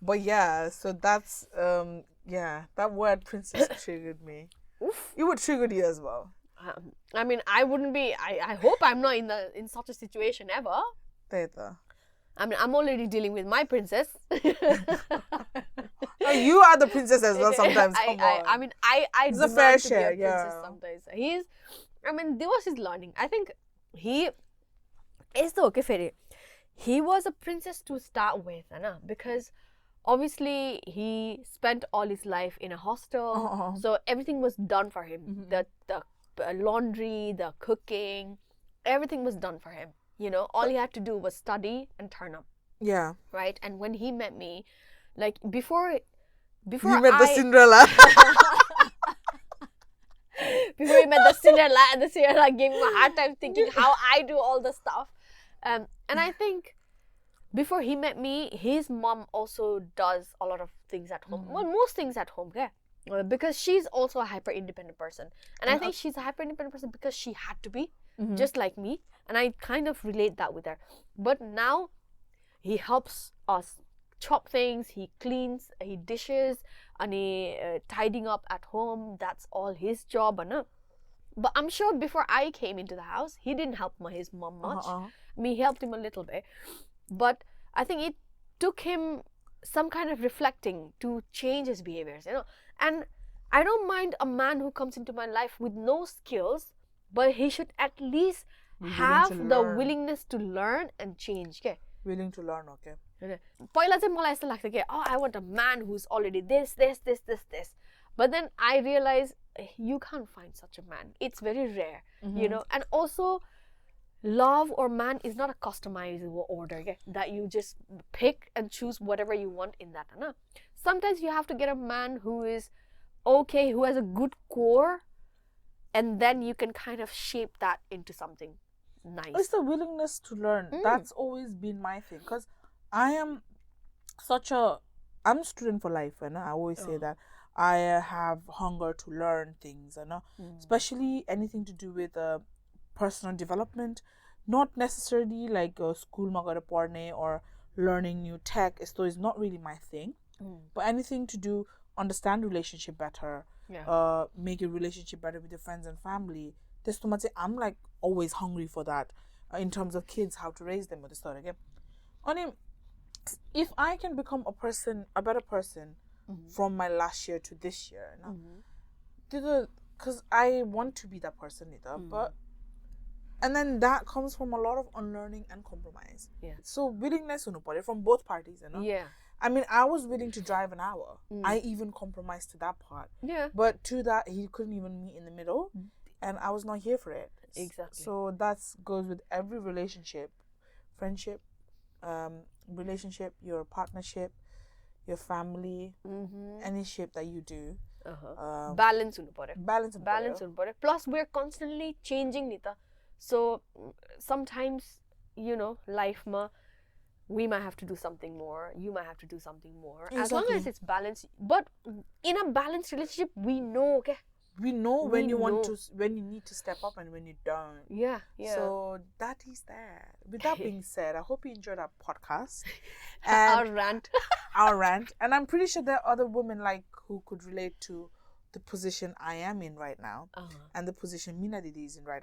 But yeah, so that's that word princess triggered me. Oof. It would trigger you as well. I mean, I wouldn't be. I hope I'm not in such a situation ever. Teta. I mean, I'm already dealing with my princess. Oh, you are the princess as well sometimes. Come on. I mean, I it's a demand fair to share, be a princess sometimes. I mean, Devas is learning. I think he is okay. He was a princess to start with, because obviously he spent all his life in a hostel, so everything was done for him. The laundry, the cooking, everything was done for him. You know, all he had to do was study and turn up. Yeah. Right. And when he met me, like before you met the Cinderella. Before he met the Cinderella, and the Cinderella gave him a hard time thinking how I do all the stuff. And I think before he met me, his mom also does a lot of things at home. Well, most things at home, yeah. Because she's also a hyper-independent person. And I think she's a hyper-independent person because she had to be, just like me. And I kind of relate that with her. But now, he helps us chop things, he cleans, he dishes, and he tidying up at home. That's all his job. But I'm sure before I came into the house, he didn't help his mom much. He helped him a little bit. But I think it took him some kind of reflecting to change his behaviors, And I don't mind a man who comes into my life with no skills, but he should at least have the willingness to learn and change. Okay? Willing to learn, okay. पहिला चाहिँ मलाई यस्तो लाग्छ कि I want a man who's already this. But then I realize you can't find such a man. It's very rare, And also, love or man is not a customizable order, okay? That you just pick and choose whatever you want in that. Sometimes you have to get a man who is okay, who has a good core, and then you can kind of shape that into something nice. It's the willingness to learn. That's always been my thing, because I am I'm a student for life, and I always say that I have hunger to learn things, especially anything to do with personal development, not necessarily like school magara parne or learning new tech. So it's not really my thing, but anything to do understand relationship better, make your relationship better with your friends and family. This too much. I'm like always hungry for that in terms of kids, how to raise them with the story again. If I can become a better person from my last year to this year, because I want to be that person, but and then that comes from a lot of unlearning and compromise. Yeah. So willingness from both parties, Yeah. I mean, I was willing to drive an hour. I even compromised to that part. Yeah. But to that, he couldn't even meet in the middle, and I was not here for it. Exactly. So that goes with every relationship, friendship, relationship, your partnership, your family, any ship that you do. Balance हुनु पर्यो. Balance हुनु पर्यो. Plus, we're constantly changing, Nita. So sometimes, life we might have to do something more. You might have to do something more. Exactly. As long as it's balanced. But in a balanced relationship, we know, okay, we know when you want to, when you need to step up and when you don't. Yeah. So that is that. With that being said, I hope you enjoyed our podcast. Our rant. Our rant. And I'm pretty sure there are other women like who could relate to the position I am in right now, and the position Mina Didi is in right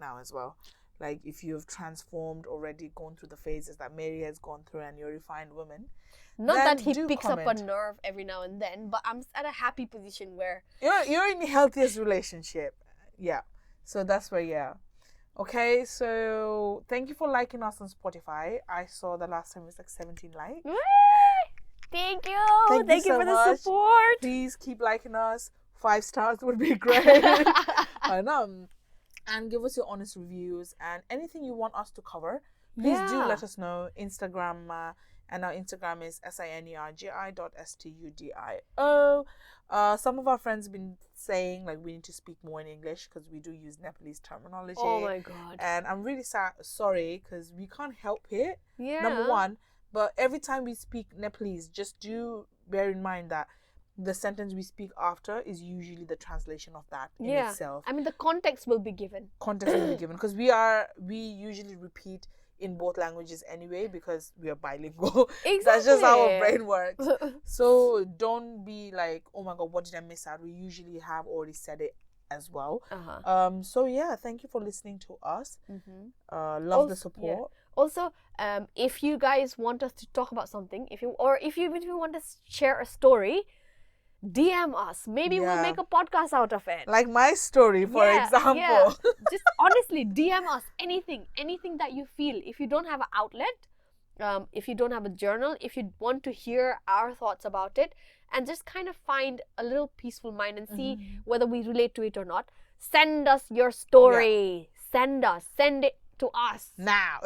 now as well. Like, if you've transformed already, gone through the phases that Meri has gone through, and you're a refined woman. Not that he picks up a nerve every now and then, but I'm at a happy position where you're in the healthiest relationship. Yeah. So that's where, yeah. Okay, so thank you for liking us on Spotify. I saw the last time it was like 17 likes. Thank you. Thank you so for the support. Please keep liking us. 5 stars would be great. And give us your honest reviews and anything you want us to cover. Please do let us know. Instagram, and our Instagram is sinergi.studio. Some of our friends have been saying like we need to speak more in English because we do use Nepalese terminology. Oh my god! And I'm really sorry because we can't help it. Yeah. Number one, but every time we speak Nepalese, just do bear in mind that the sentence we speak after is usually the translation of that in itself. I mean, the context will be given. Context will be given because we usually repeat in both languages anyway because we are bilingual. Exactly. That's just how our brain works. So don't be like, oh my god, what did I miss out? We usually have already said it as well. So yeah, thank you for listening to us. Love the support. Also, if you guys want us to talk about something, if you want to share a story, DM us. Maybe we'll make a podcast out of it. Like my story, for example. Yeah. Just honestly, DM us anything that you feel. If you don't have an outlet, if you don't have a journal, if you want to hear our thoughts about it, and just kind of find a little peaceful mind and see whether we relate to it or not, send us your story. Yeah. Send it to us. Now.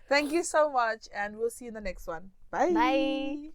Thank you so much, and we'll see you in the next one. Bye. Bye.